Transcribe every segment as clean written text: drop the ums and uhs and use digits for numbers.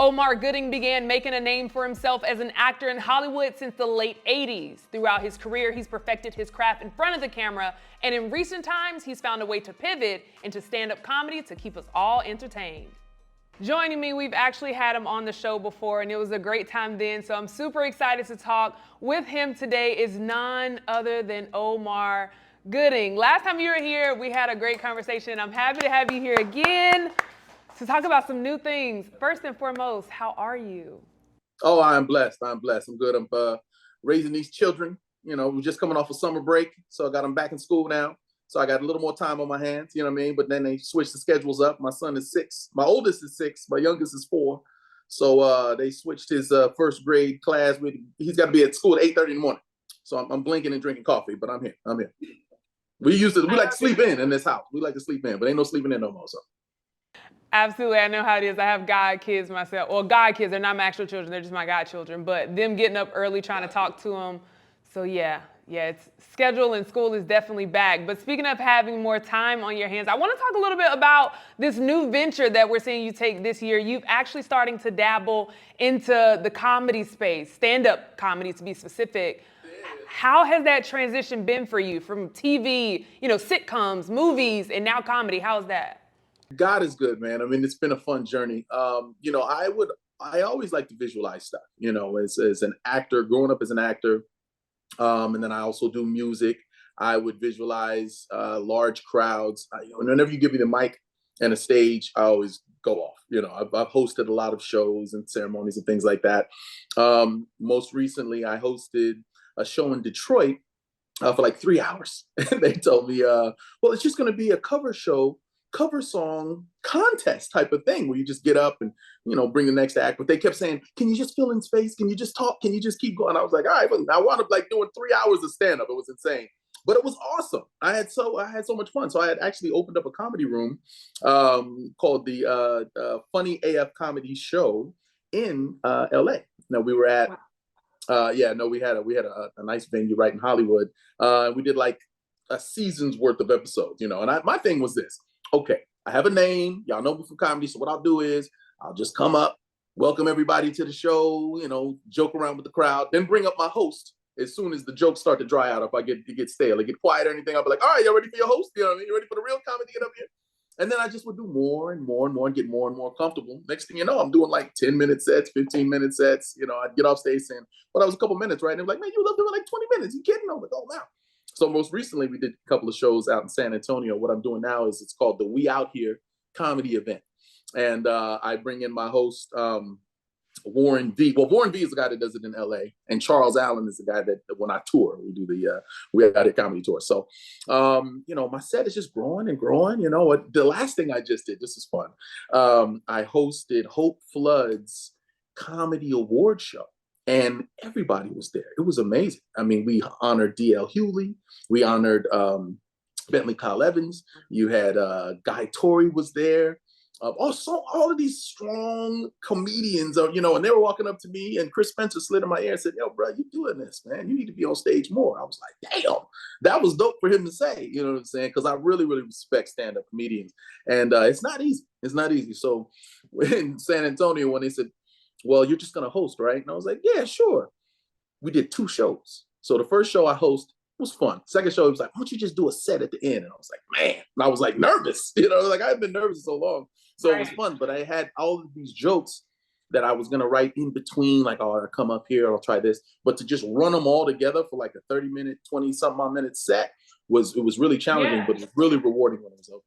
Omar Gooding began making a name for himself as an actor in Hollywood since the late 80s. Throughout his career, he's perfected his craft in front of the camera, and in recent times, he's found a way to pivot into stand-up comedy to keep us all entertained. Joining me, we've actually had him on the show before, and it was a great time then, so I'm super excited to talk with him today is none other than Omar Gooding. Last time you were here, we had a great conversation. I'm happy to have you here again to talk about some new things. First and foremost, how are you? Oh, I'm blessed. I'm good. I'm raising these children. You know, we're just coming off a summer break, so I got them back in school now. So I got a little more time on my hands, you know what I mean? But then they switched the schedules up. My son is 6. My oldest is 6. My youngest is 4. So they switched his first grade class. He's got to be at school at 8:30 in the morning. So I'm blinking and drinking coffee, but I'm here. We like to sleep in this house. We like to sleep in, but ain't no sleeping in no more. So. Absolutely, I know how it is. I have god kids myself. Well, god kids, they're not my actual children, they're just my godchildren. But them getting up early trying to talk to them. So yeah, it's schedule and school is definitely back. But speaking of having more time on your hands, I want to talk a little bit about this new venture that we're seeing you take this year. You've actually starting to dabble into the comedy space, stand-up comedy to be specific. How has that transition been for you from TV, sitcoms, movies, and now comedy? How's that? God is good, man. I mean, it's been a fun journey. I always like to visualize stuff, as an actor, growing up as an actor. And then I also do music. I would visualize large crowds. Whenever you give me the mic and a stage, I always go off. I've hosted a lot of shows and ceremonies and things like that. Most recently, I hosted a show in Detroit for like 3 hours. And they told me, well, it's just going to be a cover song contest type of thing where you just get up and bring the next act. But they kept saying, can you just fill in space? Can you just talk? Can you just keep going? I was like, all right, I wound up like doing 3 hours of stand-up. It was insane, but it was awesome. I had so much fun. So I had actually opened up a comedy room called the Funny AF Comedy Show in LA. Now we were at we had a nice venue right in Hollywood. We did like a season's worth of episodes, and my thing was this. Okay, I have a name. Y'all know me from comedy. So what I'll do is I'll just come up, welcome everybody to the show, joke around with the crowd, then bring up my host as soon as the jokes start to dry out. If I get stale or get quiet or anything, I'll be like, all right, y'all ready for your host? You ready for the real comedy? Get up here. And then I just would do more and more and more and get more and more comfortable. Next thing you know, I'm doing like 10-minute sets, 15-minute sets. I'd get off stage saying, well, that was a couple minutes, right? And they were like, man, you love doing like 20 minutes. You kidding? I was like, oh, wow. So most recently, we did a couple of shows out in San Antonio. What I'm doing now is it's called the We Out Here comedy event. And I bring in my host, Warren V. Well, Warren V is the guy that does it in LA. And Charles Allen is the guy that when I tour, we do the We Out Here comedy tour. So, my set is just growing and growing. The last thing I just did, this is fun. I hosted Hope Flood's comedy award show. And everybody was there. It was amazing. I mean, we honored D.L. Hewley. We honored Bentley Kyle Evans. You had Guy Torrey was there. Also, all of these strong comedians, and they were walking up to me, and Chris Spencer slid in my ear and said, yo, bro, you doing this, man. You need to be on stage more. I was like, damn, that was dope for him to say, you know what I'm saying? Because I really, really respect stand-up comedians. And it's not easy. It's not easy. So in San Antonio, when they said, well, you're just going to host, right? And I was like, yeah, sure. We did 2 shows. So the first show I host was fun. Second show, it was like, why don't you just do a set at the end? And I was like, man. And I was like nervous. Like I had been nervous so long. So It was fun. But I had all of these jokes that I was going to write in between, like, oh, I'll come up here, I'll try this. But to just run them all together for like a 30-minute, 20-something minute set was really challenging, but it was really rewarding when it was over.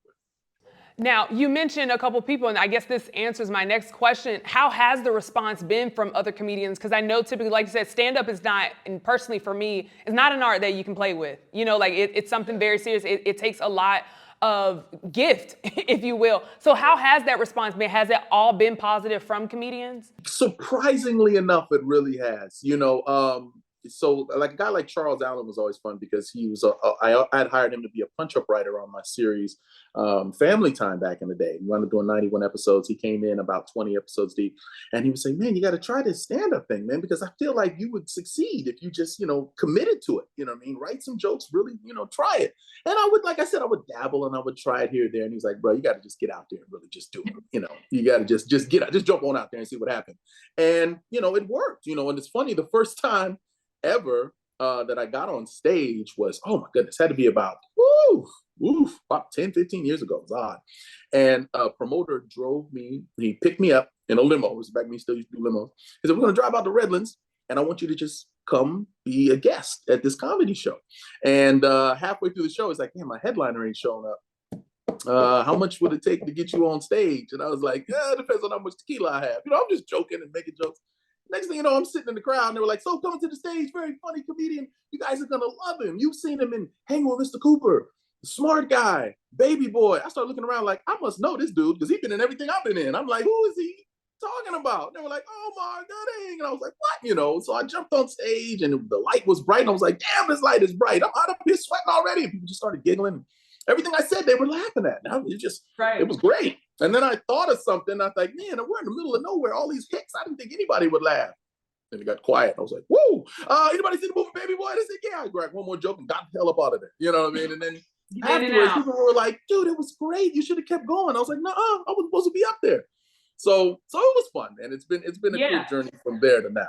Now, you mentioned a couple people, and I guess this answers my next question. How has the response been from other comedians? Because I know typically, like you said, stand-up is not, and personally for me, is not an art that you can play with. It's something very serious. It takes a lot of gift, if you will. So how has that response been? Has it all been positive from comedians? Surprisingly enough, it really has. so like a guy like Charles Allen was always fun because he was I had hired him to be a punch-up writer on my series Family Time back in the day. We wound up doing 91 episodes. He came in about 20 episodes deep, and he would say, "Man, you got to try this stand-up thing, man, because I feel like you would succeed if you just, committed to it. You know what I mean? Write some jokes, really, try it." And I would, like I said, I would dabble and I would try it here or there. And he's like, "Bro, you got to just get out there and really just do it. You got to just get out, just jump on out there and see what happens." And it worked. And it's funny, the first time ever that I got on stage was, oh my goodness, had to be about about 10, 15 years ago. It was odd. And a promoter drove me, he picked me up in a limo. It was back when we still used to do limos. He said, "We're going to drive out to Redlands, and I want you to just come be a guest at this comedy show." And halfway through the show, it's like, "Man, my headliner ain't showing up. How much would it take to get you on stage?" And I was like, "Yeah, it depends on how much tequila I have." I'm just joking and making jokes. Next thing you know, I'm sitting in the crowd and they were like, "So coming to the stage, very funny comedian. You guys are going to love him. You've seen him in Hanging with Mr. Cooper, Smart Guy, Baby Boy." I started looking around like, I must know this dude because he's been in everything I've been in. I'm like, who is he talking about? And they were like, "Omar Gooding." And I was like, "What?" So I jumped on stage and the light was bright. And I was like, "Damn, this light is bright. I'm out of here sweating already." And people just started giggling. Everything I said, they were laughing at. Now it was great. And then I thought of something. I was like, "Man, we're in the middle of nowhere. All these hicks. I didn't think anybody would laugh." And it got quiet. I was like, "Woo! Anybody seen the movie Baby Boy?" They said, "Yeah." I grabbed one more joke and got the hell up out of there. You know what I mean? And then afterwards, people were like, "Dude, it was great. You should have kept going." I was like, "No, I was supposed to be up there." So it was fun, and it's been a good journey from there to now.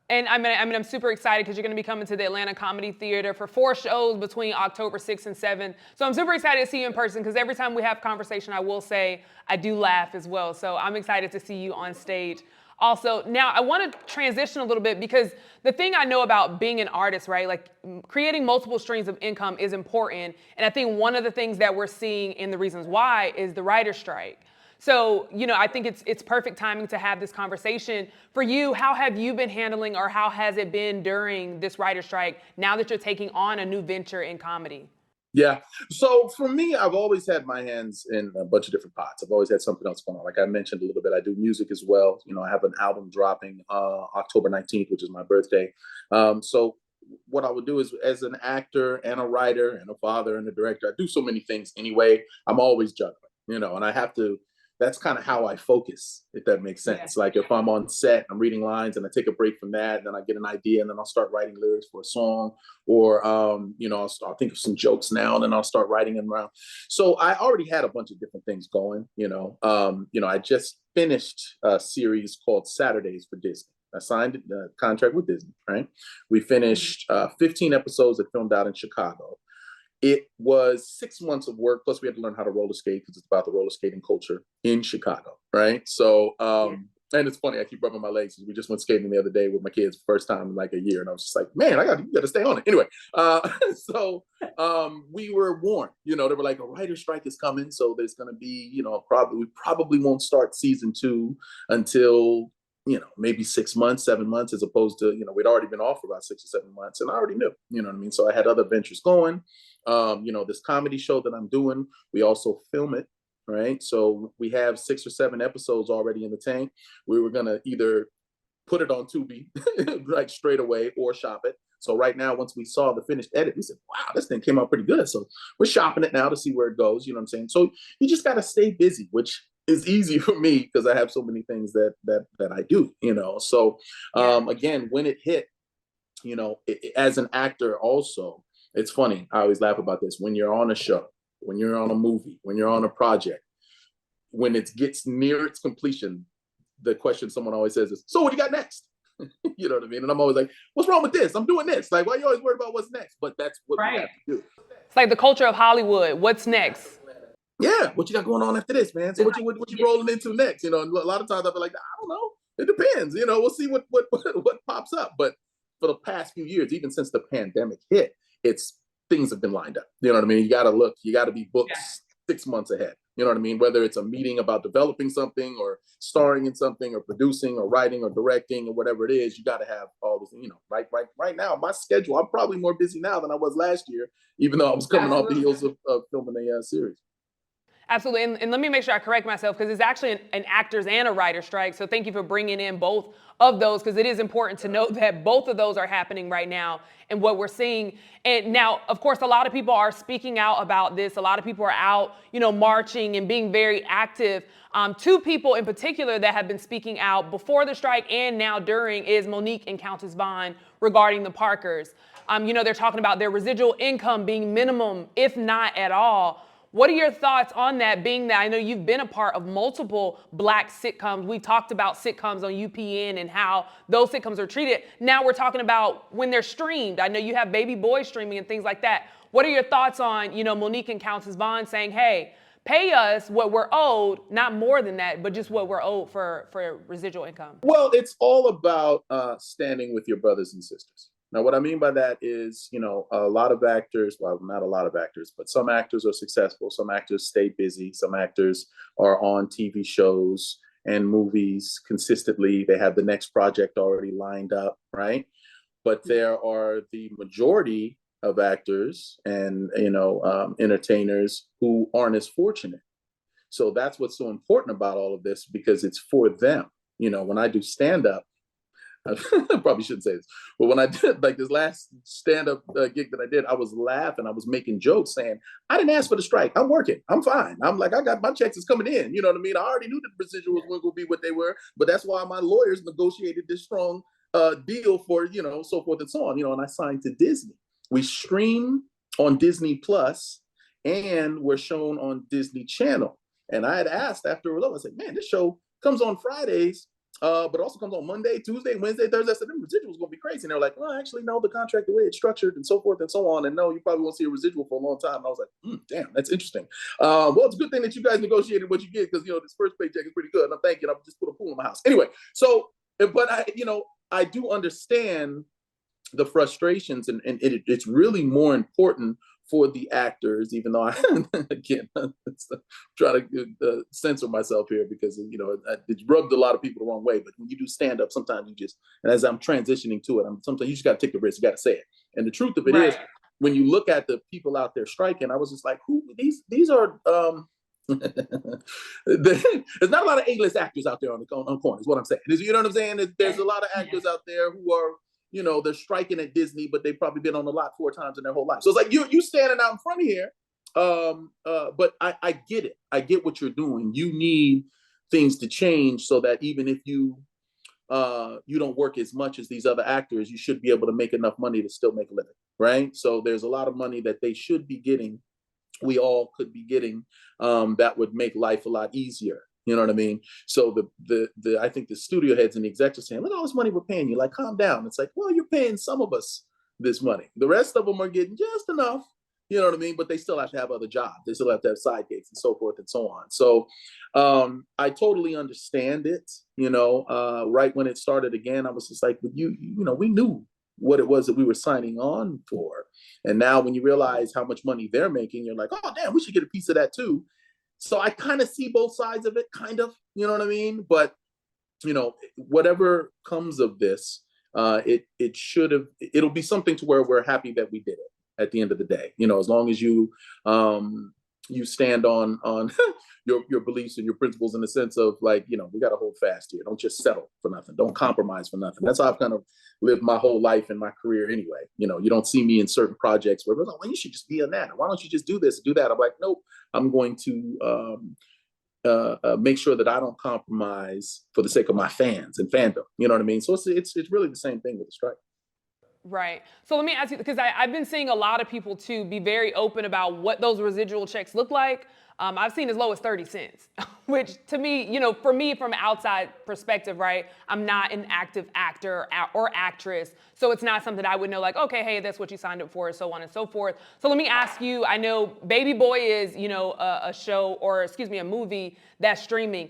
And I'm super excited because you're going to be coming to the Atlanta Comedy Theater for 4 shows between October 6th and 7th. So I'm super excited to see you in person because every time we have conversation, I will say I do laugh as well. So I'm excited to see you on stage. Also, now I want to transition a little bit because the thing I know about being an artist, right, like creating multiple streams of income is important. And I think one of the things that we're seeing in the reasons why is the writer's strike. So, I think it's perfect timing to have this conversation. For you, how have you been handling, or how has it been during this writer's strike now that you're taking on a new venture in comedy? Yeah. So for me, I've always had my hands in a bunch of different pots. I've always had something else going on. Like I mentioned a little bit, I do music as well. I have an album dropping October 19th, which is my birthday. So what I would do is, as an actor and a writer and a father and a director, I do so many things anyway. I'm always juggling, and I have to. That's kind of how I focus, if that makes sense. Yeah. Like if I'm on set, I'm reading lines and I take a break from that, and then I get an idea and then I'll start writing lyrics for a song, or, I'll start think of some jokes now and then I'll start writing them around. So I already had a bunch of different things going, I just finished a series called Saturdays for Disney. I signed a contract with Disney, right? We finished 15 episodes that filmed out in Chicago. It was 6 months of work, plus we had to learn how to roller skate because it's about the roller skating culture in Chicago, right? So, and it's funny, I keep rubbing my legs because we just went skating the other day with my kids, first time in like a year, and I was just like, "Man, you got to stay on it." Anyway, so we were warned, they were like, "A writer's strike is coming, so there's going to be, we probably won't start season 2 until maybe 6 months, 7 months, as opposed to, we'd already been off for about 6 or 7 months, and I already knew, you know what I mean? So I had other ventures going. This comedy show that I'm doing, we also film it, right? So we have 6 or 7 episodes already in the tank. We were gonna either put it on Tubi, like straight away, or shop it. So right now, once we saw the finished edit, we said, "Wow, this thing came out pretty good." So we're shopping it now to see where it goes, you know what I'm saying? So you just gotta stay busy, which is easy for me because I have so many things that I do, So again, when it hit, as an actor also, it's funny. I always laugh about this. When you're on a show, when you're on a movie, when you're on a project, when it gets near its completion, the question someone always says is, "So what do you got next?" You know what I mean? And I'm always like, "What's wrong with this? I'm doing this." Like, why are you always worried about what's next? But that's what we have to do. It's like the culture of Hollywood. What's next? Yeah, what you got going on after this, man? So what you rolling into next? And a lot of times I feel like, I don't know. It depends. We'll see what pops up. But for the past few years, even since the pandemic hit, things have been lined up. You know what I mean? You got to look. You got to be booked 6 months ahead. You know what I mean? Whether it's a meeting about developing something, or starring in something, or producing, or writing, or directing, or whatever it is, you got to have all this. Right now, my schedule. I'm probably more busy now than I was last year, even though I was coming off the heels of filming a series. Absolutely. And let me make sure I correct myself, because it's actually an actors and a writer strike. So thank you for bringing in both of those, because it is important to note that both of those are happening right now and what we're seeing. And now, of course, a lot of people are speaking out about this. A lot of people are out, marching and being very active. Two people in particular that have been speaking out before the strike and now during is Monique and Countess Vaughn regarding the Parkers. They're talking about their residual income being minimum, if not at all. What are your thoughts on that, being that I know you've been a part of multiple Black sitcoms? We talked about sitcoms on UPN and how those sitcoms are treated. Now we're talking about when they're streamed. I know you have Baby Boy streaming and things like that. What are your thoughts on, Monique and Countess Vaughn saying, hey, pay us what we're owed, not more than that, but just what we're owed for residual income? Well, it's all about standing with your brothers and sisters. Now, what I mean by that is, a lot of actors, well, not a lot of actors, but some actors are successful. Some actors stay busy. Some actors are on TV shows and movies consistently. They have the next project already lined up, right? But there are the majority of actors and, entertainers who aren't as fortunate. So that's what's so important about all of this, because it's for them. When I do stand-up, I probably shouldn't say this, but when I did like this last stand-up gig that I did, I was laughing. I was making jokes saying, I didn't ask for the strike. I'm working. I'm fine. I'm like, I got my checks is coming in. You know what I mean? I already knew the residuals weren't going to be what they were, but that's why my lawyers negotiated this strong deal for, so forth and so on, and I signed to Disney. We stream on Disney Plus and we're shown on Disney Channel. And I had asked after it was over, I said, man, this show comes on Fridays, but also comes on Monday, Tuesday, Wednesday, Thursday. I said, the residual's going to be crazy. And they're like, well, actually, no, the contract, the way it's structured and so forth and so on. And no, you probably won't see a residual for a long time. And I was like, damn, that's interesting. Well, it's a good thing that you guys negotiated what you get, because, this first paycheck is pretty good. And I'm thinking, I'll just put a pool in my house. Anyway, so, but I do understand the frustrations, and it's really more important for the actors, even though I, again, try to censor myself here, because, it's rubbed a lot of people the wrong way. But when you do stand up, sometimes you just, and as I'm transitioning to it, sometimes you just got to take the risk, you got to say it. And the truth of it is, when you look at the people out there striking, I was just like, these are, there's not a lot of A-list actors out there on corner, is what I'm saying. You know what I'm saying? There's a lot of actors out there who are, they're striking at Disney, but they've probably been on the lot 4 times in their whole life. So it's like you standing out in front of here. But I get it. I get what you're doing. You need things to change so that even if you don't work as much as these other actors, you should be able to make enough money to still make a living, right? So there's a lot of money that they should be getting. We all could be getting that would make life a lot easier. You know what I mean? So I think the studio heads and the execs are saying, look at all this money we're paying you. Like, calm down. It's like, well, you're paying some of us this money. The rest of them are getting just enough. You know what I mean? But they still have to have other jobs. They still have to have side gigs and so forth and so on. So I totally understand it. Right when it started again, I was just like, but we knew what it was that we were signing on for. And now when you realize how much money they're making, you're like, oh, damn, we should get a piece of that too. So I kind of see both sides of it, kind of, you know what I mean? But, whatever comes of this, it'll be something to where we're happy that we did it at the end of the day. As long as you stand on your beliefs and your principles, in the sense of like, we got to hold fast here. Don't just settle for nothing. Don't compromise for nothing. That's how I've kind of lived my whole life and my career anyway. You don't see me in certain projects where, well, you should just be in that. Why don't you just do this and do that? I'm like, nope, I'm going to make sure that I don't compromise for the sake of my fans and fandom. You know what I mean? So it's really the same thing with the strike. Right. So let me ask you, because I've been seeing a lot of people too be very open about what those residual checks look like. I've seen as low as 30 cents, which to me, for me from outside perspective, right, I'm not an active actor or actress. So it's not something I would know like, okay, hey, that's what you signed up for, so on and so forth. So let me ask you, I know Baby Boy is, a show, or excuse me, a movie that's streaming.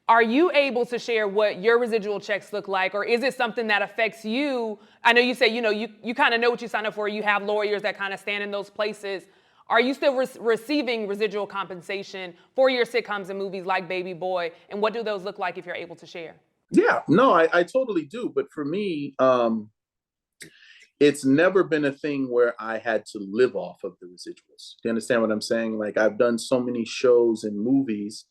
Are you able to share what your residual checks look like, or is it something that affects you? I know you say, you kind of know what you signed up for. You have lawyers that kind of stand in those places. Are you still receiving residual compensation for your sitcoms and movies like Baby Boy? And what do those look like if you're able to share? Yeah, no, I totally do. But for me, it's never been a thing where I had to live off of the residuals. Do you understand what I'm saying? Like, I've done so many shows and movies.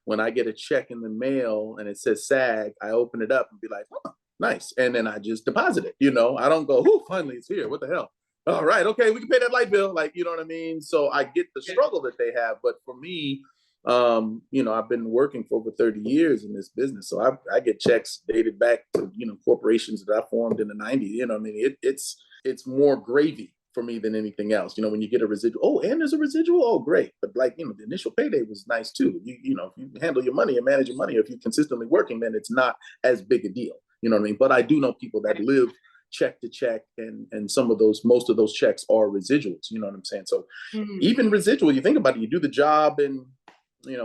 When I get a check in the mail and it says SAG, I open it up and be like, oh, nice. And then I just deposit it. I don't go, oh, finally it's here. What the hell? All right, okay, we can pay that light bill. Like, you know what I mean? So I get the struggle that they have. But for me, I've been working for over 30 years in this business. So I get checks dated back to, corporations that I formed in the 90s. You know what I mean? It's more gravy for me than anything else. When you get a residual, oh, and there's a residual, oh, great. But like, the initial payday was nice too. If you handle your money and manage your money, if you're consistently working, then it's not as big a deal. You know what I mean? But I do know people that live check to check, and most of those checks are residuals. You know what I'm saying? So even residual, you think about it, you do the job, and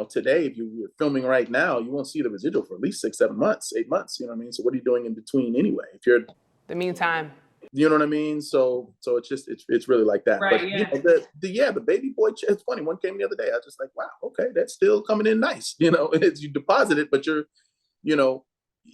today, if you're filming right now, you won't see the residual for at least 6, 7 months, 8 months. You know what I mean? So what are you doing in between anyway? If you're the meantime. You know what I mean? So it's just it's really like that. Right, but the baby boy check, it's funny. One came the other day. I was just like, wow, okay, that's still coming in nice. It's you deposit it, but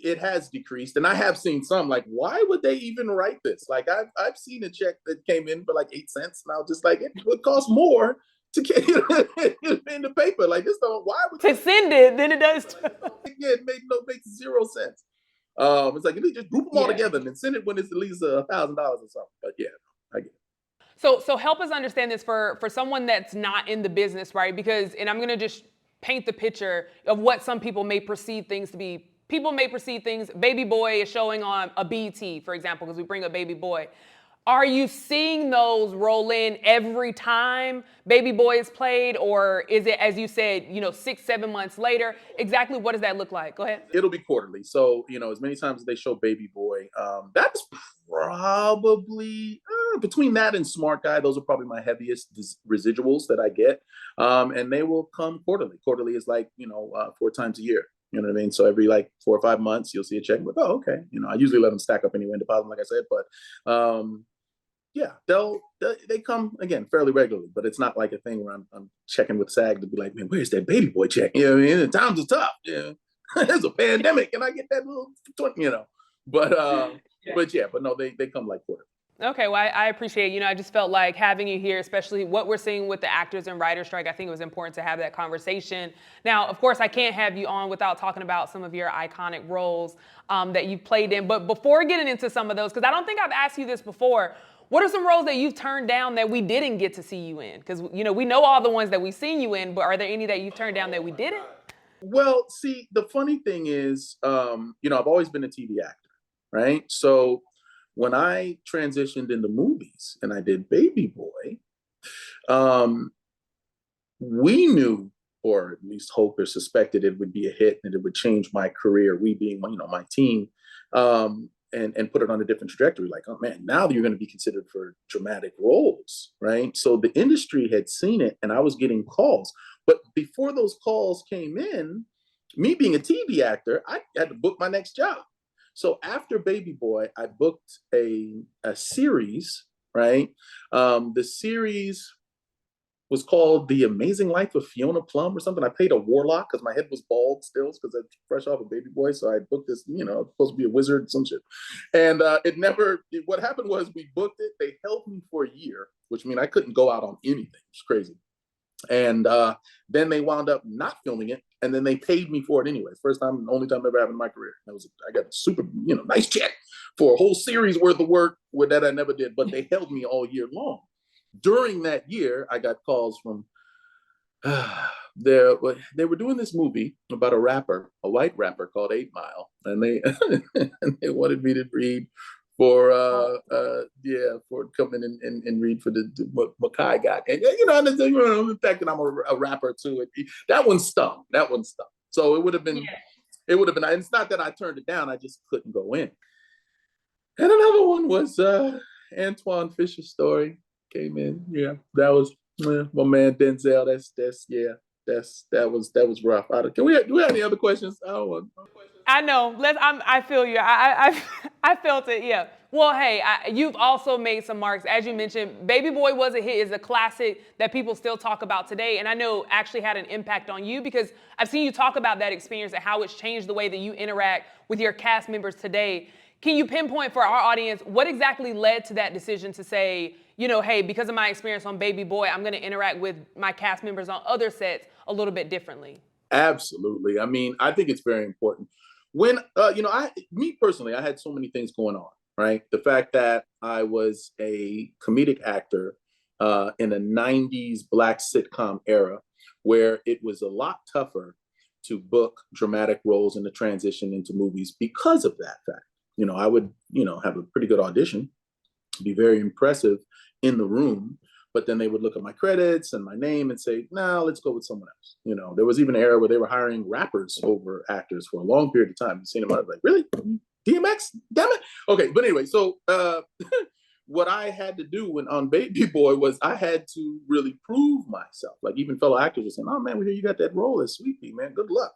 it has decreased. And I have seen some like, why would they even write this? Like I've seen a check that came in for like 8 cents, and I was just like, it would cost more to get it in the paper. Like this, why would to send it than it does to... Yeah, it makes 0 cents. It's like, you just group them all together and then send it when it's at least $1,000 or something. But yeah, I get it. So help us understand this for someone that's not in the business, right? Because, and I'm going to just paint the picture of what some people may perceive things to be. People may perceive things, Baby Boy is showing on a BT, for example, because we bring up Baby Boy. Are you seeing those roll in every time Baby Boy is played, or is it, as you said, 6, 7 months later? Exactly what does that look like? Go ahead. It'll be quarterly. So, as many times as they show Baby Boy, that's probably between that and Smart Guy, those are probably my heaviest residuals that I get. And they will come quarterly. Quarterly is like, 4 times a year. You know what I mean? So every like 4 or 5 months, you'll see a check. But, oh, okay. I usually let them stack up anyway and deposit them, like I said. But yeah, they come again fairly regularly, but it's not like a thing where I'm checking with SAG to be like, man, where's that Baby Boy check? You know what I mean? The times are tough. Yeah, there's a pandemic, and I get that little, But no, they come like quarter. Okay, well, I appreciate, I just felt like having you here, especially what we're seeing with the actors and writer strike. I think it was important to have that conversation. Now, of course, I can't have you on without talking about some of your iconic roles that you've played in. But before getting into some of those, because I don't think I've asked you this before, what are some roles that you've turned down that we didn't get to see you in? Because, we know all the ones that we've seen you in, but are there any that you've turned down that we didn't? Well, see, the funny thing is, I've always been a TV actor, right? So when I transitioned into movies and I did Baby Boy, we knew, or at least hoped or suspected, it would be a hit and it would change my career. We being, my team, and put it on a different trajectory. Like, oh man, now you're going to be considered for dramatic roles, right? So the industry had seen it, and I was getting calls. But before those calls came in, me being a TV actor, I had to book my next job. So after Baby Boy, I booked a series, right? The series was called The Amazing Life of Fiona Plum or something. I played a warlock because my head was bald still because I'm fresh off a Baby Boy. So I booked this, supposed to be a wizard, some shit. And what happened was we booked it. They held me for a year, which means I couldn't go out on anything. It's crazy. And then they wound up not filming it, and then they paid me for it anyway. First time, only time ever happened in my career. I got a super, nice check for a whole series worth of work that I never did, but they held me all year long. During that year, I got calls from they were doing this movie about a white rapper called 8 Mile, and they and they wanted me to read for coming in and read for what Makai got. And the fact that I'm a rapper too, that one stung. So it would have been, it's not that I turned it down, I just couldn't go in. And another one was Antoine Fisher's Story came in. Yeah, that was my man Denzel. That was rough. Do we have any other questions? I know. I feel you. I felt it. Yeah. Well, hey, you've also made some marks. As you mentioned, Baby Boy was a hit. It's a classic that people still talk about today. And I know actually had an impact on you because I've seen you talk about that experience and how it's changed the way that you interact with your cast members today. Can you pinpoint for our audience what exactly led to that decision to say, you know, hey, because of my experience on Baby Boy, I'm going to interact with my cast members on other sets a little bit differently? Absolutely. I mean, I think it's very important. When me personally, I had so many things going on. Right, the fact that I was a comedic actor in a '90s black sitcom era, where it was a lot tougher to book dramatic roles and to transition into movies because of that fact. I would, have a pretty good audition, be very impressive in the room, but then they would look at my credits and my name and say, "No, let's go with someone else." There was even an era where they were hiring rappers over actors for a long period of time. You seen them, I was like, "Really? DMX? Damn it!" Okay, but anyway, so what I had to do when on Baby Boy was I had to really prove myself. Like even fellow actors were saying, "Oh man, we hear you got that role as Sweetie, man. Good luck."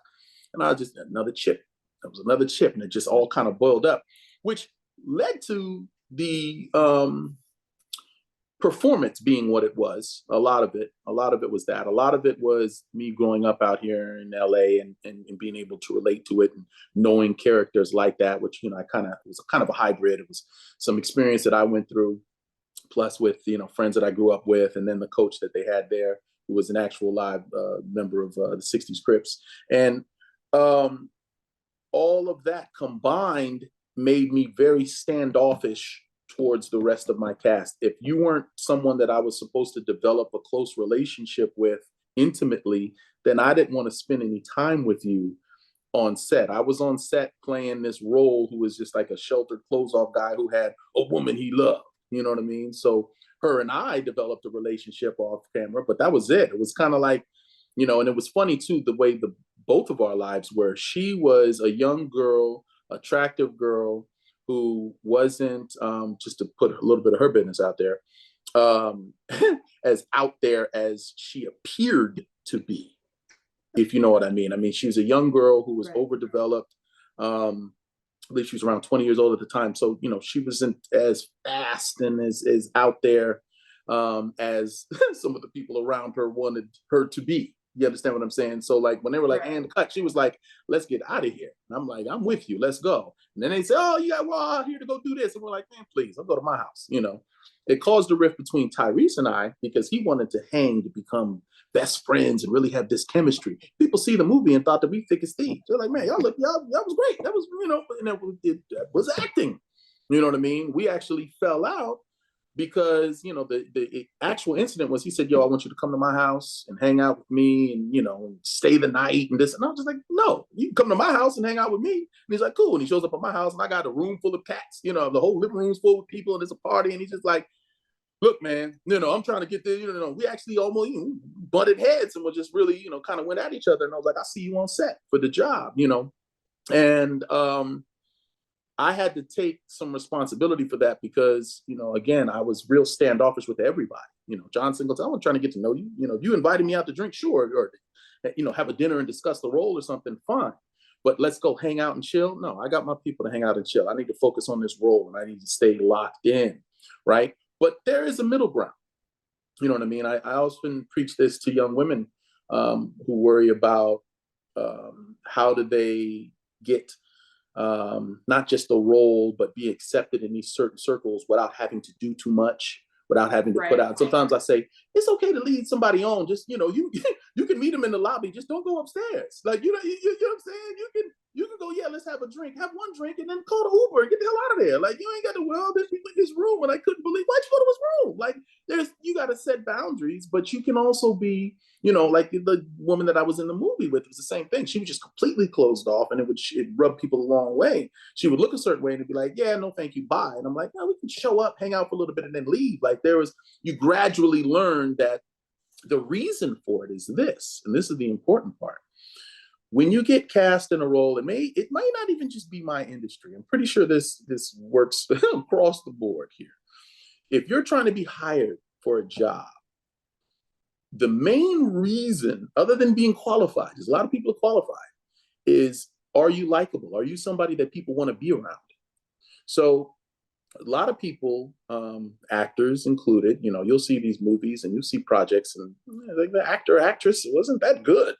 And I was just another chip. That was another chip, and it just all kind of boiled up, which led to the performance being what it was. A lot of it was that. A lot of it was me growing up out here in LA and being able to relate to it and knowing characters like that, which, I it was kind of a hybrid. It was some experience that I went through, plus with, friends that I grew up with, and then the coach that they had there, who was an actual live member of the 60s Crips. And all of that combined made me very standoffish towards the rest of my cast. If you weren't someone that I was supposed to develop a close relationship with intimately, then I didn't want to spend any time with you on set. I was on set playing this role who was just like a sheltered, closed-off guy who had a woman he loved. You know what I mean? So her and I developed a relationship off camera, but that was it. It was kind of like, and it was funny too, the way both of our lives were. She was a young girl, attractive girl, who wasn't, just to put a little bit of her business out there, as out there as she appeared to be, if you know what I mean. I mean, she was a young girl who was overdeveloped. I believe she was around 20 years old at the time. So, she wasn't as fast and as out there as some of the people around her wanted her to be. You understand what I'm saying? So like when they were like, and cut, she was like, "Let's get out of here." And I'm like, "I'm with you. Let's go." And then they say, "Oh, you got out here to go do this." And we're like, "Man, please, I'll go to my house." It caused a rift between Tyrese and I because he wanted to hang to become best friends and really have this chemistry. People see the movie and thought that we thick as thieves. They're like, "Man, y'all was great. That was, and it was acting." You know what I mean? We actually fell out because the actual incident was he said, "Yo, I want you to come to my house and hang out with me and stay the night and this." And I was just like, "No, you can come to my house and hang out with me." And he's like, "Cool." And he shows up at my house and I got a room full of cats. The whole living room's full of people and it's a party. And he's just like, "Look, man, I'm trying to get there." We actually almost butted heads and was just really kind of went at each other. And I was like, "I see you on set for the job," and I had to take some responsibility for that because, again, I was real standoffish with everybody. John Singleton, I was trying to get to know you. If you invited me out to drink, sure, or have a dinner and discuss the role or something, fine. But let's go hang out and chill. No, I got my people to hang out and chill. I need to focus on this role and I need to stay locked in, right? But there is a middle ground. You know what I mean? I often preach this to young women who worry about how do they get not just a role, but be accepted in these certain circles without having to do too much, without having to put out. Sometimes I say it's okay to lead somebody on. Just you you can meet them in the lobby. Just don't go upstairs. Like you know what I'm saying. You can go. Yeah, let's have a drink. Have one drink and then call the Uber and get the hell out of there. Like you ain't got to. Well, there's people in this room, and I couldn't believe why'd you go to his room. Like you got to set boundaries, but you can also be. Like the woman that I was in the movie with, it was the same thing. She was just completely closed off and it rubbed people the wrong way. She would look a certain way and it'd be like, "Yeah, no, thank you, bye." And I'm like, "No, we can show up, hang out for a little bit and then leave." Like you gradually learn that the reason for it is this, and this is the important part. When you get cast in a role, it might not even just be my industry. I'm pretty sure this works across the board here. If you're trying to be hired for a job, the main reason, other than being qualified, because a lot of people are qualified, is are you likable? Are you somebody that people want to be around? So a lot of people, actors included, you'll see these movies and you'll see projects and like the actor or actress wasn't that good,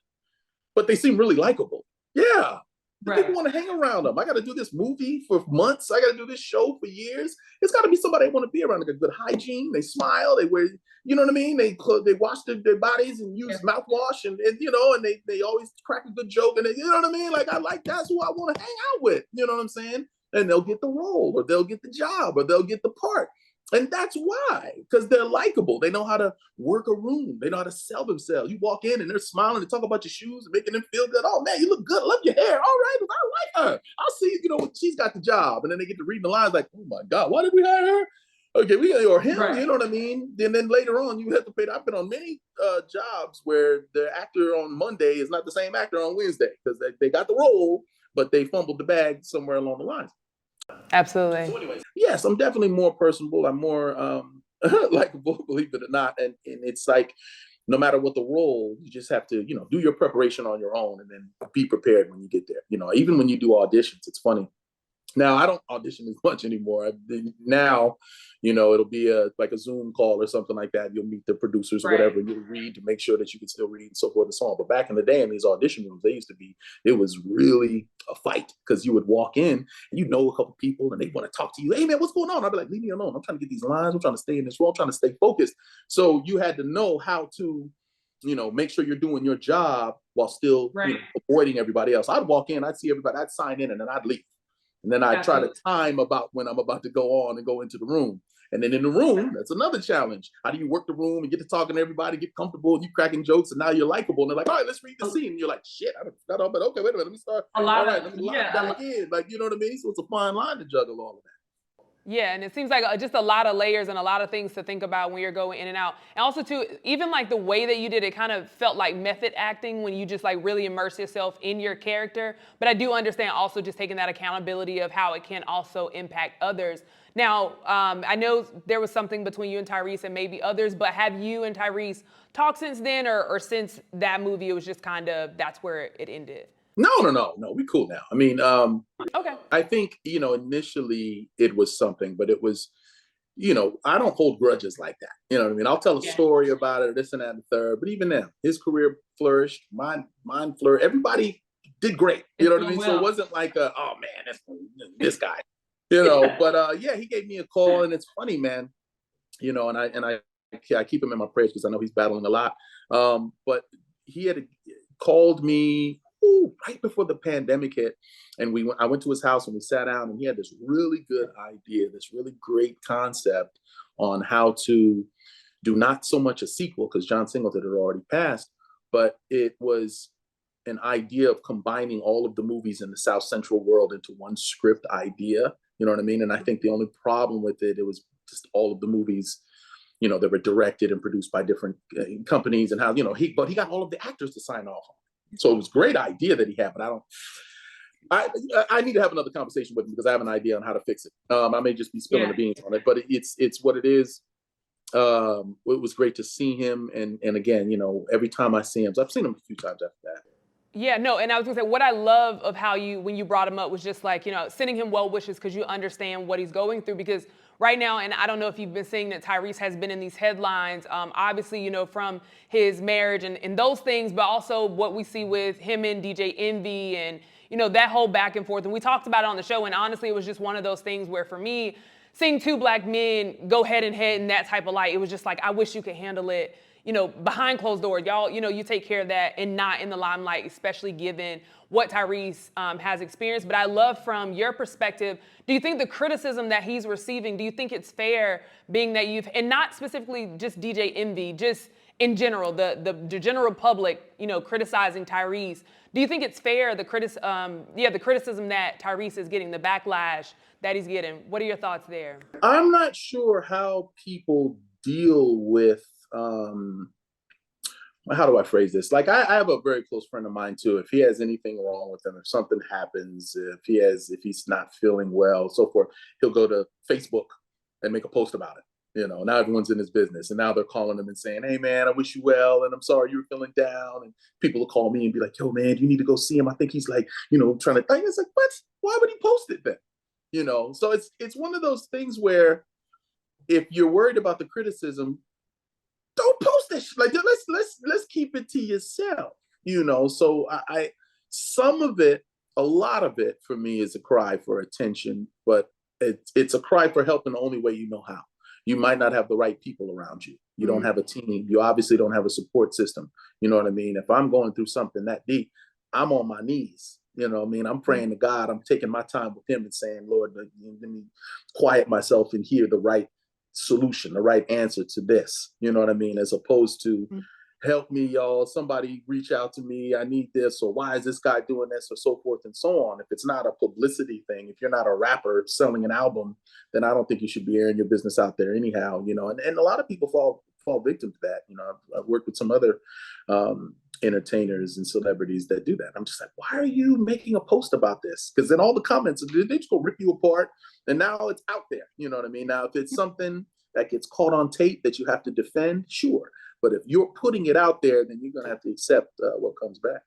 but they seem really likable. Yeah. The people want to hang around them. I got to do this movie for months. I got to do this show for years. It's got to be somebody I want to be around. They got good hygiene. They smile. They wear, you know what I mean? They wash their bodies and use mouthwash and you know, and they always crack a good joke. And they, you know what I mean? Like, that's who I want to hang out with. You know what I'm saying? And they'll get the role or they'll get the job or they'll get the part. And that's why, because they're likable. They know how to work a room. They know how to sell themselves. You walk in and they're smiling and talk about your shoes and making them feel good. Oh, man, you look good. I love your hair. All right, I like her. I'll see, you know, she's got the job. And then they get to reading the lines like, oh, my God, why did we hire her? Okay, or him, you know what I mean? And then later on, you have to pay. I've been on many jobs where the actor on Monday is not the same actor on Wednesday because they got the role, but they fumbled the bag somewhere along the lines. Absolutely. So anyways, yes, I'm definitely more personable. I'm more likable, believe it or not. And it's like, no matter what the role, you just have to, you know, do your preparation on your own and then be prepared when you get there. You know, even when you do auditions, it's funny. Now, I don't audition as much anymore. Now, you know, it'll be like a Zoom call or something like that. You'll meet the producers or whatever, and you'll read to make sure that you can still read and so forth and so on. But back in the day in these audition rooms, it was really a fight because you would walk in and you know a couple people and they want to talk to you. Hey, man, what's going on? I'd be like, leave me alone. I'm trying to get these lines. I'm trying to stay in this role. I'm trying to stay focused. So you had to know how to, you know, make sure you're doing your job while still you know, avoiding everybody else. I'd walk in, I'd see everybody, I'd sign in, and then I'd leave. And then I try to time about when I'm about to go on and go into the room. And then in the room, that's another challenge. How do you work the room and get to talking to everybody, get comfortable, and you cracking jokes, and now you're likable. And they're like, all right, let's read the scene. And you're like, shit, I forgot all, but okay, wait a minute, let me start. All right, let me lock back in. Like, you know what I mean? So it's a fine line to juggle all of that. Yeah, and it seems like just a lot of layers and a lot of things to think about when you're going in and out. And also, too, even like the way that you did it kind of felt like method acting when you just like really immerse yourself in your character. But I do understand also just taking that accountability of how it can also impact others. Now, I know there was something between you and Tyrese and maybe others, but have you and Tyrese talked since then or since that movie, it was just kind of, that's where it ended? No, we cool now. I mean, okay. I think, you know, initially it was something, but it was, you know, I don't hold grudges like that. You know what I mean? I'll tell a story about it, this and that and the third, but even then, his career flourished, mine flourished. Everybody did great. You know what I mean? So it wasn't like, oh man, that's this guy, you know, but yeah, he gave me a call and it's funny, man, you know, and I keep him in my prayers because I know he's battling a lot. But he had called me right before the pandemic hit, and I went to his house and we sat down, and he had this really good idea, this really great concept on how to do not so much a sequel because John Singleton had already passed, but it was an idea of combining all of the movies in the South Central world into one script idea. You know what I mean? And I think the only problem with it was just all of the movies, you know, that were directed and produced by different companies, and how, you know, he got all of the actors to sign off on. So it was a great idea that he had, but I need to have another conversation with him because I have an idea on how to fix it. I may just be spilling the beans on it, but it's what it is. It was great to see him, and again, you know, every time I see him, so I've seen him a few times after that. Yeah, no, and I was gonna say, what I love of how when you brought him up was just like, you know, sending him well wishes because you understand what he's going through, because right now, and I don't know if you've been seeing that Tyrese has been in these headlines, obviously, you know, from his marriage and those things, but also what we see with him and DJ Envy and, you know, that whole back and forth. And we talked about it on the show, and honestly, it was just one of those things where for me, seeing two black men go head and head in that type of light, it was just like, I wish you could handle it, you know, behind closed doors. Y'all, you know, you take care of that and not in the limelight, especially given what Tyrese has experienced. But I love from your perspective, do you think the criticism that he's receiving, do you think it's fair, being that and not specifically just DJ Envy, just in general, the general public, you know, criticizing Tyrese, do you think it's fair, the criticism that Tyrese is getting, the backlash that he's getting? What are your thoughts there? I'm not sure how people deal with, how do I phrase this? Like, I have a very close friend of mine too. If he has anything wrong with him, if something happens, if he's not feeling well, so forth, he'll go to Facebook and make a post about it. You know, now everyone's in his business, and now they're calling him and saying, "Hey man, I wish you well, and I'm sorry you were feeling down." And people will call me and be like, "Yo man, you need to go see him. I think he's like, you know, trying to." It's like, what? Why would he post it then? You know, so it's one of those things where if you're worried about the criticism, don't post that shit. Like, let's keep it to yourself, you know. So I some of it a lot of it for me is a cry for attention, but it's a cry for help in the only way you know how. You might not have the right people around you. You don't have a team. You obviously don't have a support system. You know what I mean? If I'm going through something that deep, I'm on my knees. You know what I mean? I'm praying to God. I'm taking my time with him and saying, Lord, let me quiet myself and hear the right solution, the right answer to this. You know what I mean? As opposed to help me, y'all. Somebody reach out to me. I need this, or why is this guy doing this, or so forth and so on. If it's not a publicity thing, if you're not a rapper selling an album, then I don't think you should be airing your business out there anyhow. You know, and a lot of people fall victim to that. You know, I've worked with some other entertainers and celebrities that do that. I'm just like, why are you making a post about this? Because then all the comments, they just go rip you apart, and now it's out there. You know what I mean? Now, if it's something that gets caught on tape that you have to defend, sure. But if you're putting it out there, then you're going to have to accept what comes back.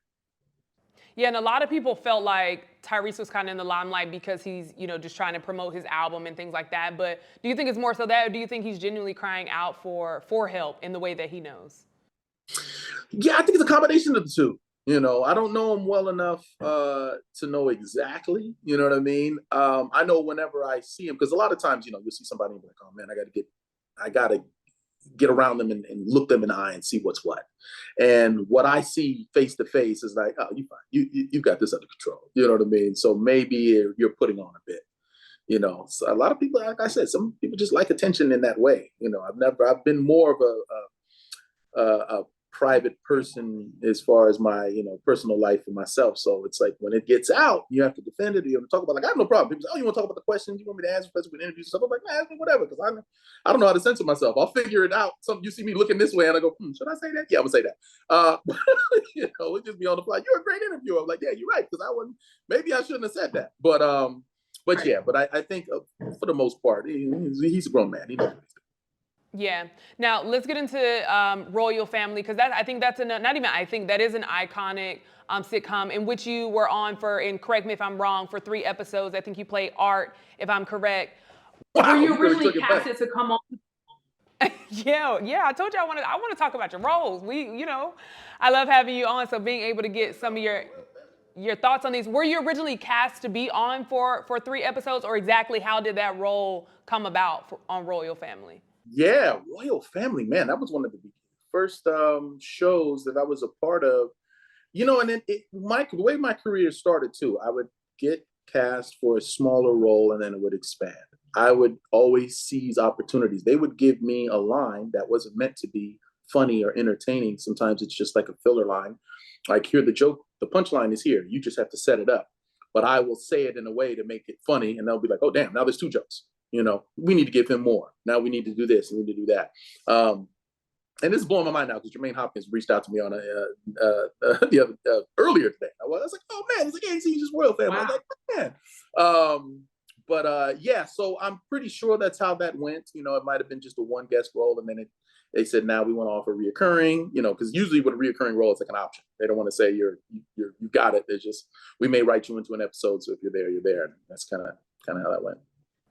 Yeah, and a lot of people felt like Tyrese was kind of in the limelight because he's, you know, just trying to promote his album and things like that. But do you think it's more so that, or do you think he's genuinely crying out for help in the way that he knows? Yeah, I think it's a combination of the two. You know, I don't know him well enough to know exactly. You know what I mean? I know whenever I see him, because a lot of times, you know, you'll see somebody and be like, oh man, I got to get around them and look them in the eye and see what's what. And what I see face to face is like, oh, you fine. You got this under control. You know what I mean? So maybe you're putting on a bit. You know, so a lot of people, like I said, some people just like attention in that way. You know, I've been more of a private person as far as my, you know, personal life and myself. So it's like when it gets out, you have to defend it. You have to talk about, like, I have no problem. People say, oh, you want to talk about the questions? You want me to answer questions with interviews and stuff? I'm like, nah, ask me whatever, because I don't know how to censor myself. I'll figure it out. You see me looking this way and I go, should I say that? Yeah, I'm gonna say that. You know, it just be on the fly. You're a great interviewer. I'm like, yeah, you're right, because maybe I shouldn't have said that. But yeah, but I think for the most part, he's a grown man. He knows what he's doing. Yeah. Now let's get into Royal Family, because I think that's that is an iconic sitcom in which you were on for, and correct me if I'm wrong, for 3 episodes. I think you played Art, if I'm correct. Wow, were you originally casted to come on? Yeah. I told you I want to talk about your roles. I love having you on. So being able to get some of your thoughts on these. Were you originally cast to be on for 3 episodes, or exactly how did that role come about on Royal Family? Yeah, Royal Family, man, that was one of the first shows that I was a part of. You know, and the way my career started too, I would get cast for a smaller role and then it would expand. I would always seize opportunities. They would give me a line that wasn't meant to be funny or entertaining. Sometimes it's just like a filler line. Like, here, the joke, the punchline is here. You just have to set it up. But I will say it in a way to make it funny, and they'll be like, oh, damn, now there's 2 jokes. You know, we need to give him more. Now we need to do this, and we need to do that. And this is blowing my mind now because Jermaine Hopkins reached out to me on earlier today. I was like, oh man, it's like, hey, see, just Royal Family. Wow. I was like, man. Yeah, so I'm pretty sure that's how that went. You know, it might have been just a 1 guest role, and then they said, now we want to offer reoccurring. You know, because usually with a reoccurring role, it's like an option. They don't want to say you got it. They're just, we may write you into an episode, so if you're there, you're there. And that's kind of how that went.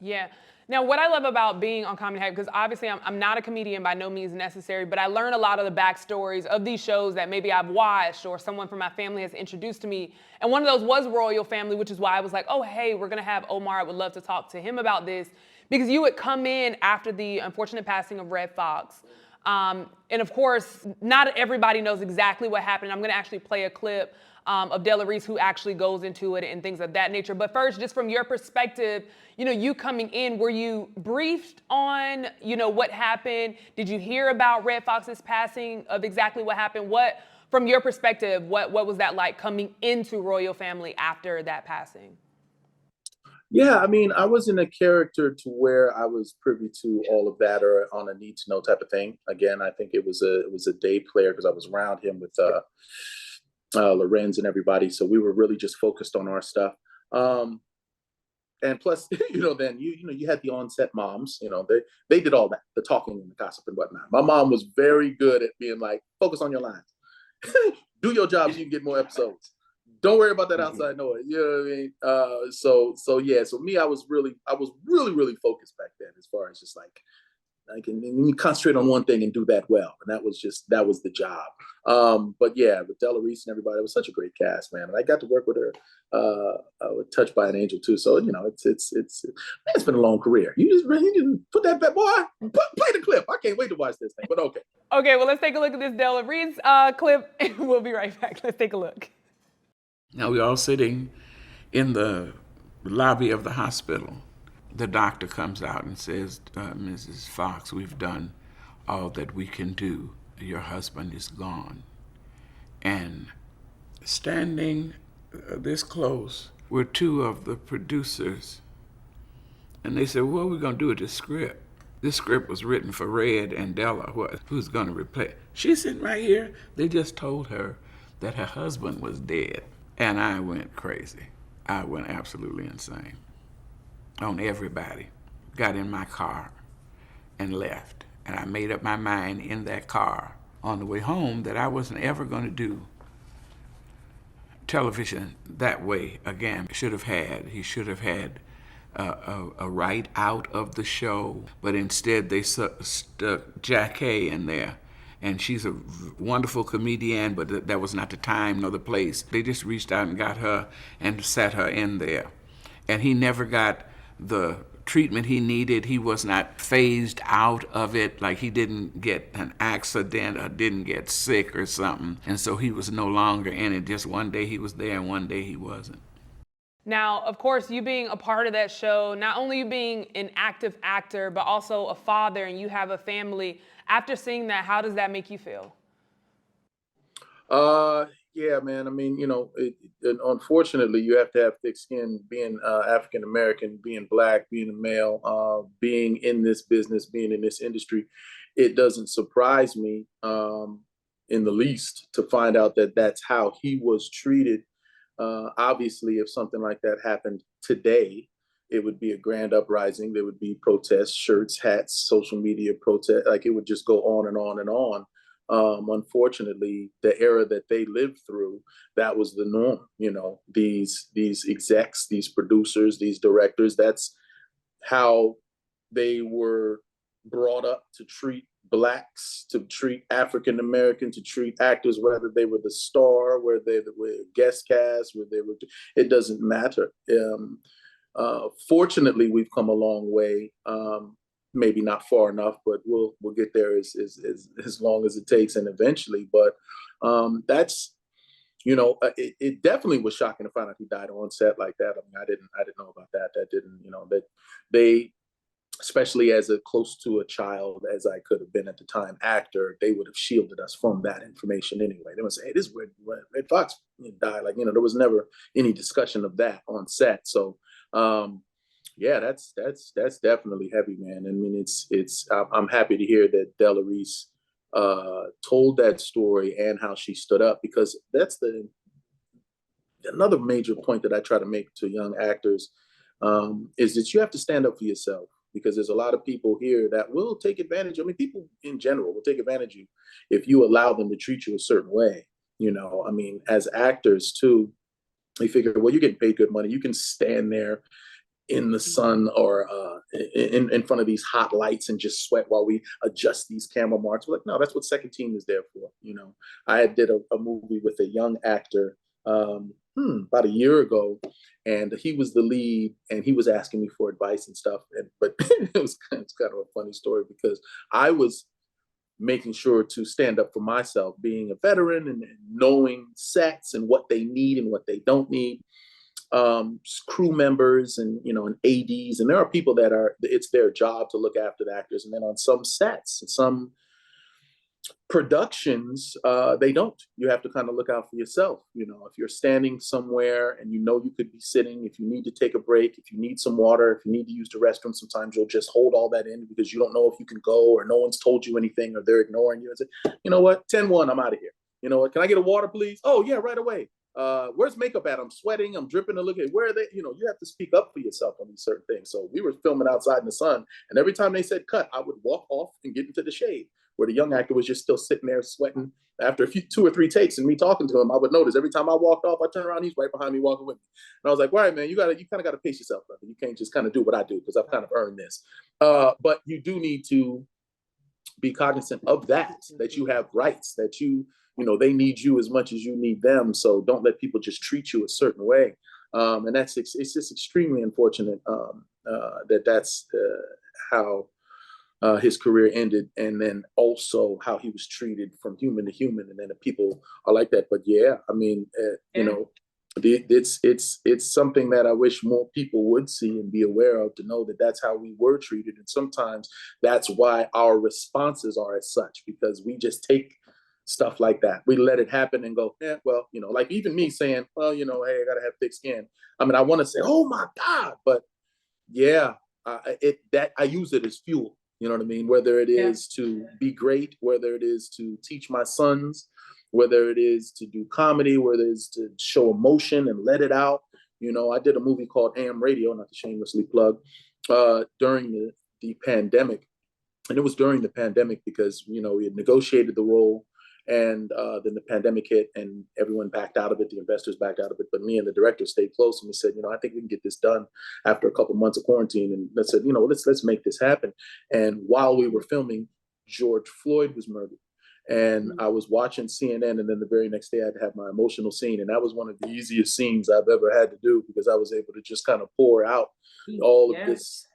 Yeah. Now, what I love about being on Comedy Hype, because obviously I'm not a comedian, by no means necessary, but I learn a lot of the backstories of these shows that maybe I've watched or someone from my family has introduced to me. And one of those was Royal Family, which is why I was like, oh, hey, we're going to have Omar. I would love to talk to him about this, because you would come in after the unfortunate passing of Red Fox. And of course, not everybody knows exactly what happened. I'm going to actually play a clip of Della Reese, who actually goes into it and things of that nature. But first, just from your perspective, you know, you coming in, were you briefed on, you know, what happened? Did you hear about Red Fox's passing, of exactly what happened? From your perspective, what was that like coming into Royal Family after that passing? Yeah, I mean, I was in a character to where I was privy to all of that, or on a need to know type of thing. Again, I think it was a day player because I was around him with Lorenz and everybody, so we were really just focused on our stuff. And plus, you know, then you had the on-set moms. You know, they did all that, the talking and the gossip and whatnot. My mom was very good at being like, focus on your lines, do your job so you can get more episodes. Don't worry about that outside noise. You know what I mean? So me, I was really focused back then, as far as just like I can concentrate on one thing and do that well. And that was the job. But yeah, with Della Reese and everybody, it was such a great cast, man. And I got to work with her, Touched by an Angel too. So, it's been a long career. You just put that back, boy, play the clip. I can't wait to watch this thing, but okay. Okay, well, let's take a look at this Della Reese clip. We'll be right back. Let's take a look. Now we're all sitting in the lobby of the hospital. The doctor comes out and says, Mrs. Foxx, we've done all that we can do. Your husband is gone. And standing this close were two of the producers. And they said, what are we going to do with this script? This script was written for Red and Della. Who's going to replace? She's sitting right here. They just told her that her husband was dead. And I went crazy. I went absolutely insane on everybody. Got in my car and left. And I made up my mind in that car on the way home that I wasn't ever going to do television that way again. He should have had a write out of the show, but instead they stuck Jackie in there. And she's a wonderful comedian, but that was not the time nor the place. They just reached out and got her and sat her in there. And he never got the treatment he needed. He was not phased out of it, like he didn't get an accident or didn't get sick or something. And so he was no longer in it. Just one day he was there and one day he wasn't. Now, of course, you being a part of that show, not only you being an active actor, but also a father, and you have a family. After seeing that, how does that make you feel? Yeah, man. I mean, unfortunately, you have to have thick skin being African American, being Black, being a male, being in this business, being in this industry. It doesn't surprise me in the least to find out that that's how he was treated. Obviously, if something like that happened today, it would be a grand uprising. There would be protests, shirts, hats, social media protest. Like it would just go on and on and on. Unfortunately, the era that they lived through, that was the norm. These execs, these producers, these directors, that's how they were brought up to treat Blacks, to treat African American, to treat actors, whether they were the star, whether they were guest cast, whether they were, it doesn't matter. Fortunately, we've come a long way. Maybe not far enough, but we'll get there as long as it takes, and eventually. But that's, it definitely was shocking to find out he died on set like that. I mean, I didn't know about that. That didn't, that they, especially as close to a child as I could have been at the time, actor, they would have shielded us from that information anyway. They would say, hey, this is where Red Foxx died. Like, there was never any discussion of that on set. So, yeah, that's definitely heavy, man. I mean, I'm happy to hear that Della Reese told that story and how she stood up, because that's another major point that I try to make to young actors, is that you have to stand up for yourself, because there's a lot of people here that will take advantage. I mean, people in general will take advantage of you if you allow them to treat you a certain way. I mean, as actors too, they figure, well, you're getting paid good money. You can stand there in the sun or in front of these hot lights and just sweat while we adjust these camera marks. We're like, no, that's what second team is there for. I did a movie with a young actor about a year ago, and he was the lead, and he was asking me for advice and stuff. But it's kind of a funny story, because I was making sure to stand up for myself, being a veteran and knowing sets and what they need and what they don't need. Crew members and and ADs, and there are people that it's their job to look after the actors, and then on some sets, some productions, they don't. You have to kind of look out for yourself. If you're standing somewhere and you could be sitting, if you need to take a break, if you need some water, if you need to use the restroom, sometimes you'll just hold all that in because you don't know if you can go, or no one's told you anything, or they're ignoring you and say, you know what, 10-1, I'm out of here. You know what, can I get a water, please? Oh yeah, right away. Where's makeup at? I'm sweating, I'm dripping, and look at where are they? You have to speak up for yourself on these certain things. So we were filming outside in the sun, and every time they said cut, I would walk off and get into the shade, where the young actor was just still sitting there sweating. After two or three takes and me talking to him, I would notice every time I walked off, I turned around, he's right behind me walking with me. And I was like, all right, man, you kind of got to pace yourself, brother. You can't just kind of do what I do, because I've kind of earned this. But you do need to be cognizant of that you have rights, that they need you as much as you need them. So don't let people just treat you a certain way. And it's just extremely unfortunate that's how his career ended, and then also how he was treated from human to human. And then the people are like that. But yeah, I mean, it's something that I wish more people would see and be aware of, to know that that's how we were treated. And sometimes that's why our responses are as such, because we just take stuff like that. We let it happen and go, well, like even me saying, well, hey, I gotta have thick skin. I mean, I want to say, oh my God, but yeah, I use it as fuel. You know what I mean? Whether it is to be great, whether it is to teach my sons, whether it is to do comedy, whether it is to show emotion and let it out. I did a movie called AM Radio, not to shamelessly plug, during the pandemic. And it was during the pandemic because, we had negotiated the role, and then the pandemic hit and everyone backed out of it. The investors backed out of it. But me and the director stayed close, and we said, I think we can get this done after a couple months of quarantine. And I said, let's make this happen. And while we were filming, George Floyd was murdered. And I was watching CNN, and then the very next day I had to have my emotional scene. And that was one of the easiest scenes I've ever had to do, because I was able to just kind of pour out all of this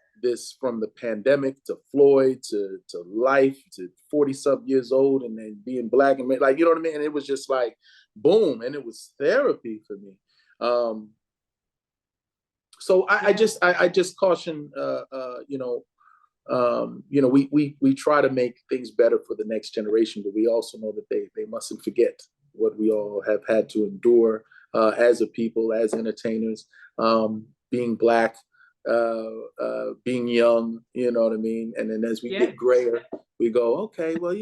from the pandemic to Floyd to life to 40-something years old, and then being Black, and like, you know what I mean? And it was just like, boom. And it was therapy for me. So I just caution, we try to make things better for the next generation, but we also know that they mustn't forget what we all have had to endure as a people, as entertainers, being Black, being young, you know what I mean? And then as we get grayer, we go, okay, well, it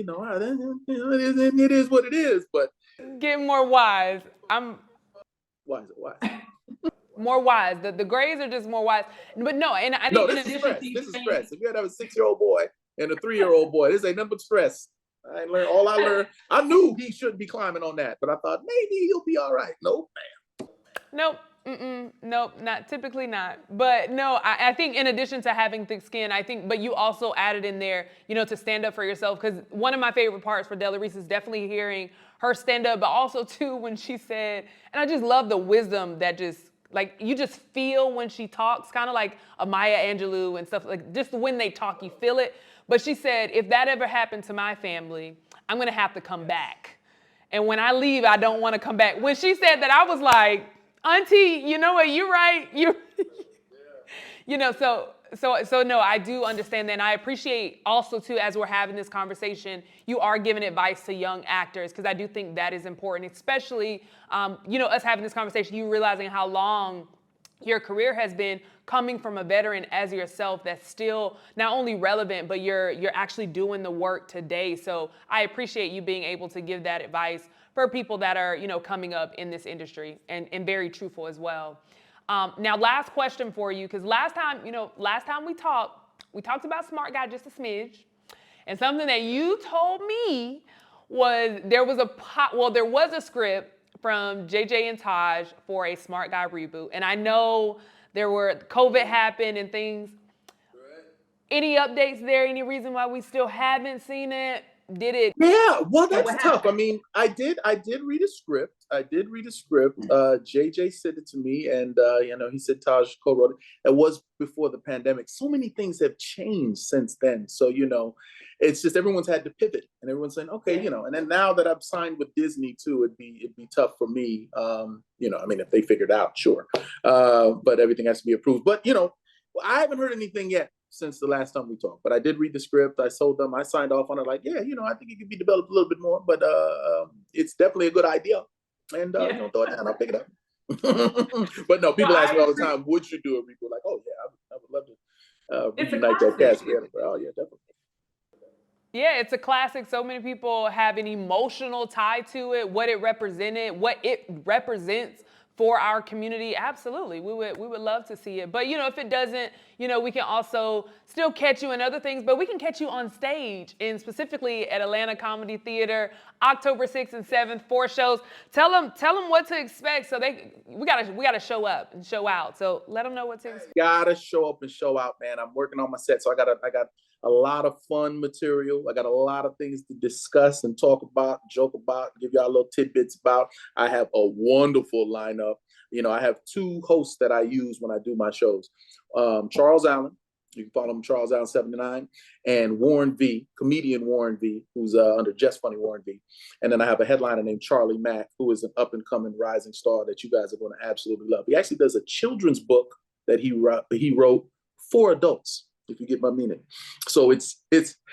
is what it is, but get more wise. wise. More wise. The grays are just more wise. But no, and I think this is stress. If you had to have a 6-year-old boy and a 3-year-old boy, this ain't nothing but stress. I learned. I knew he shouldn't be climbing on that, but I thought maybe he'll be all right. Nope, man. Nope. Nope, not typically not. But no, I think in addition to having thick skin, but you also added in there, to stand up for yourself. Because one of my favorite parts for Della Reese is definitely hearing her stand up, but also too when she said, and I just love the wisdom that just, like, you just feel when she talks, kind of like a Maya Angelou and stuff, like just when they talk, you feel it. But she said, if that ever happened to my family, I'm gonna have to come back. And when I leave, I don't wanna come back. When she said that, I was like, Auntie, you know what? You're right. So no, I do understand that. And I appreciate also too, as we're having this conversation, you are giving advice to young actors, because I do think that is important, especially, us having this conversation, you realizing how long your career has been, coming from a veteran as yourself that's still not only relevant, but you're actually doing the work today. So I appreciate you being able to give that advice for people that are, coming up in this industry, and very truthful as well. Now, last question for you, because last time we talked about Smart Guy just a smidge, and something that you told me was there was a script from JJ and Taj for a Smart Guy reboot, and I know COVID happened and things. Right. Any updates there? Any reason why we still haven't seen it? Did it? Yeah, well, that's tough. I mean, I did read a script. JJ sent it to me, and he said Taj co-wrote it. It was before the pandemic. So many things have changed since then. So it's just everyone's had to pivot, and everyone's saying, okay, and then now that I've signed with Disney too, it'd be tough for me. I mean, if they figured out, sure, but everything has to be approved. But I haven't heard anything yet since the last time we talked, but I did read the script. I told them, I signed off on it, like, I think it could be developed a little bit more, but it's definitely a good idea. And throw it down, I'll pick it up. But no, people ask me all the time, would you do a reboot? Like, oh yeah, I would love to reunite that cast together. Oh yeah, definitely. Yeah, it's a classic. So many people have an emotional tie to it, what it represented, what it represents for our community, absolutely, we would love to see it. But if it doesn't, we can also still catch you in other things, but we can catch you on stage, and specifically at Atlanta Comedy Theater, October 6th and 7th, 4 shows. Tell them what to expect, so we gotta show up and show out. So let them know what to expect. Gotta show up and show out, man. I'm working on my set, so I got a lot of fun material. I got a lot of things to discuss and talk about, joke about, give y'all little tidbits about. I have a wonderful lineup. I have 2 hosts that I use when I do my shows. Charles Allen, you can follow him, Charles Allen 79, and Warren V, comedian Warren V, who's under Just Funny Warren V. And then I have a headliner named Charlie Mack, who is an up-and-coming rising star that you guys are going to absolutely love. He actually does a children's book that he wrote for adults, if you get my meaning. So it's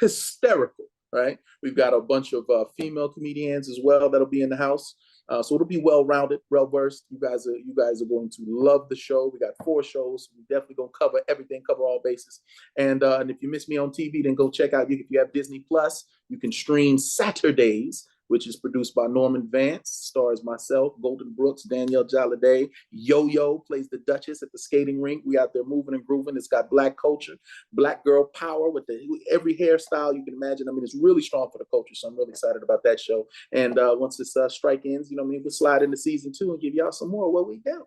hysterical, right? We've got a bunch of female comedians as well that'll be in the house. So it'll be well-rounded, well-versed. You guys are going to love the show. We got 4 shows. We definitely gonna cover everything, cover all bases. And if you miss me on TV, then go check out. If you have Disney Plus, you can stream Saturdays, which is produced by Norman Vance, stars myself, Golden Brooks, Danielle Jolliday. Yo-Yo plays the Duchess at the skating rink. We out there moving and grooving. It's got Black culture, Black girl power with every hairstyle you can imagine. I mean, it's really strong for the culture, so I'm really excited about that show. And once this strike ends, we'll slide into season 2 and give y'all some more what we do.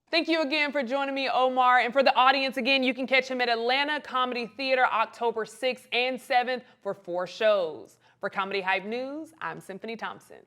Thank you again for joining me, Omar. And for the audience, again, you can catch him at Atlanta Comedy Theater October 6th and 7th for 4 shows. For Comedy Hype News, I'm Symphony Thompson.